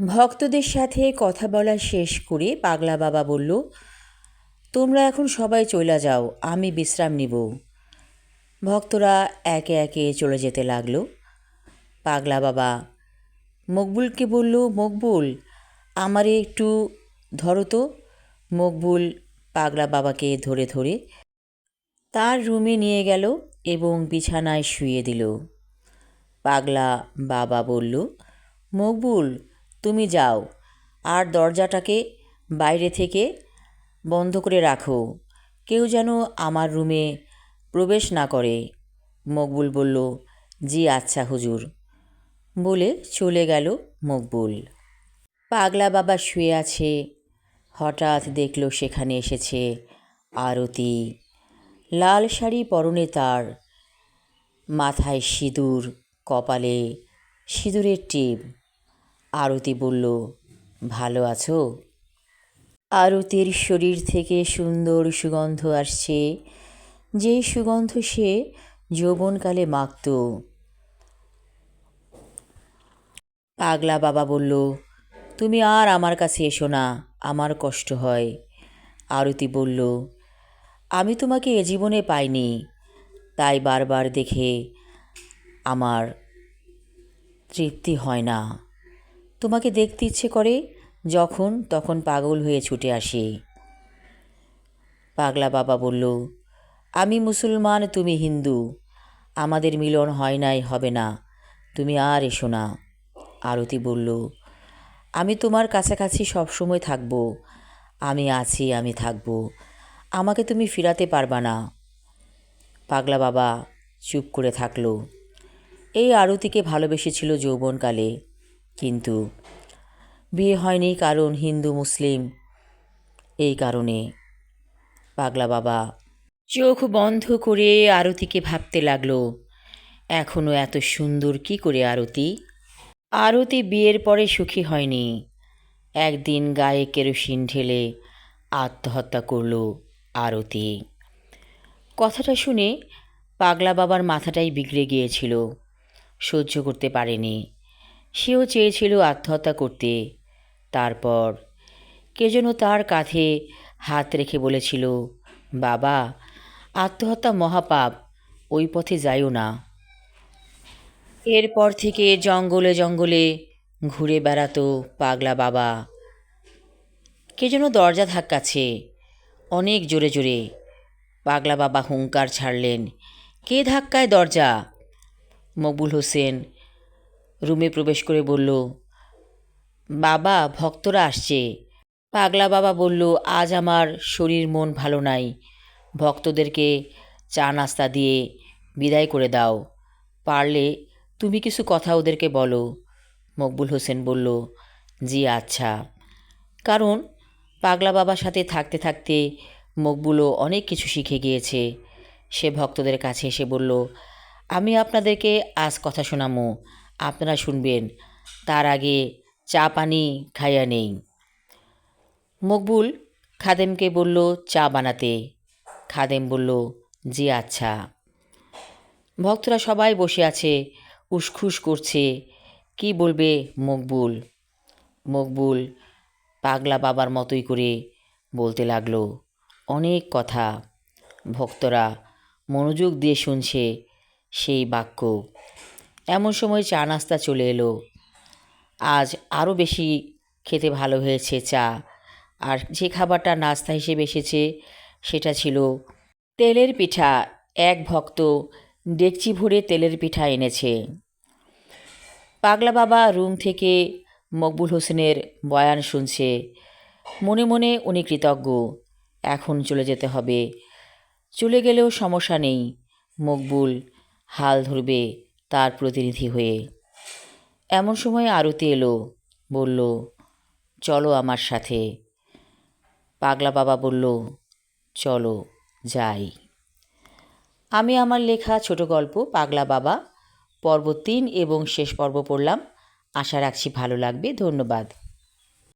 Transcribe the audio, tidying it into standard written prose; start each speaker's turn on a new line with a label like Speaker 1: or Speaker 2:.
Speaker 1: ভক্তদের সাথে কথা বলা শেষ করে পাগলা বাবা বলল, তোমরা এখন সবাই চইলা যাও, আমি বিশ্রাম নিব। ভক্তরা একে একে চলে যেতে লাগলো। পাগলা বাবা মকবুলকে বলল, মকবুল, আমারে একটু ধরো তো। মকবুল পাগলা বাবাকে ধরে ধরে তার রুমে নিয়ে গেল এবং বিছানায় শুইয়ে দিল। পাগলা বাবা বলল, মকবুল, তুমি যাও, আর দরজাটাকে বাইরে থেকে বন্ধ করে রাখো, কেউ যেন আমার রুমে প্রবেশ না করে। মকবুল বলল, জি আচ্ছা হুজুর, বলে চলে গেল মকবুল। পাগলা বাবা শুয়ে আছে, হঠাৎ দেখল সেখানে এসেছে আরতি। লাল শাড়ি পরনে তার, মাথায় সিঁদুর, কপালে সিঁদুরের টিপ। আরতি বলল, ভালো আছো? আরতির শরীর থেকে সুন্দর সুগন্ধ আসছে, যেই সুগন্ধ সে যৌবনকালে মাখত। পাগলা বাবা বলল, তুমি আর আমার কাছে এসো না, আমার কষ্ট হয়। আরতি বলল, আমি তোমাকে এ জীবনে পাইনি, তাই বারবার দেখে আমার তৃপ্তি হয় না। তোমাকে দেখতে ইচ্ছে করে, যখন তখন পাগল হয়ে ছুটে আসি। পাগলা বাবা বলল, আমি মুসলমান, তুমি হিন্দু, আমাদের মিলন হয় নাই, হবে না, তুমি আর এসো না। আরতি বলল, আমি তোমার কাছাকাছি সবসময় থাকব, আমি আছি, আমি থাকব, আমাকে তুমি ফিরাতে পারবা না। পাগলা বাবা চুপ করে থাকল। এই আরতিকে ভালোবেসেছিল যৌবনকালে, কিন্তু বিয়ে হয়নি, কারণ হিন্দু মুসলিম, এই কারণে। পাগলা বাবা চোখ বন্ধ করে আরতিকে ভাবতে লাগলো, এখনও এত সুন্দর কি করে আরতি? আরতি বিয়ের পরে সুখী হয়নি। একদিন গায়ে কেরোসিন ঢেলে আত্মহত্যা করল আরতি। কথাটা শুনে পাগলা বাবার মাথাটাই বিগড়ে গিয়েছিল, সহ্য করতে পারেনি। সেও চেয়েছিল আত্মহত্যা করতে। তারপর কে যেন তার কাঁধে হাত রেখে বলেছিল, বাবা, আত্মহত্যা মহাপাপ, ওই পথে যাইও না। এরপর থেকে জঙ্গলে জঙ্গলে ঘুরে বেড়াতো পাগলা বাবা। কে যেন দরজা ধাক্কাচ্ছে, অনেক জোরে জোরে। পাগলা বাবা হুঙ্কার ছাড়লেন, কে ধাক্কায় দরজা? মকবুল হোসেন রুমে প্রবেশ করে বলল, বাবা, ভক্তরা আসছে। পাগলা বাবা বলল, আজ আমার শরীর মন ভালো নাই, ভক্তদেরকে চা নাস্তা দিয়ে বিদায় করে দাও, পারলে তুমি কিছু কথা ওদেরকে বলো। মকবুল হোসেন বলল, জি আচ্ছা। কারণ পাগলা বাবার সাথে থাকতে থাকতে মকবুলও অনেক কিছু শিখে গিয়েছে। সে ভক্তদের কাছে এসে বলল, আমি আপনাদেরকে আজ কথা শোনামো, আপনারা শুনবেন, তার আগে চা পানি খাইয়া নেই। মকবুল খাদেমকে বলল চা বানাতে। খাদেম বলল, জি আচ্ছা। ভক্তরা সবাই বসে আছে, উসখুস করছে, কি বলবে মকবুল? মকবুল পাগলা বাবার মতোই করে বলতে লাগলো অনেক কথা। ভক্তরা মনোযোগ দিয়ে শুনছে সেই বাক্য। এমন সময় চা নাস্তা চলে এলো। আজ আরও বেশি খেতে ভালো হয়েছে চা। আর যে খাবারটা নাস্তা হিসেবে এসেছে সেটা ছিল তেলের পিঠা। এক ভক্ত ডেকচি ভরে তেলের পিঠা এনেছে। পাগলা বাবা রুম থেকে মকবুল হোসেনের বয়ান শুনছে। মনে মনে উনি কৃতজ্ঞ। এখন চলে যেতে হবে, চলে গেলেও সমস্যা নেই, মকবুল হাল ধরবে তার প্রতিনিধি হয়ে। এমন সময় আরতি এলো, বলল, চলো আমার সাথে। পাগলা বাবা বলল, চলো যাই। আমি আমার লেখা ছোট গল্প পাগলা বাবা পর্ব 3 এবং শেষ পর্ব পড়লাম। আশা রাখছি ভালো লাগবে। ধন্যবাদ।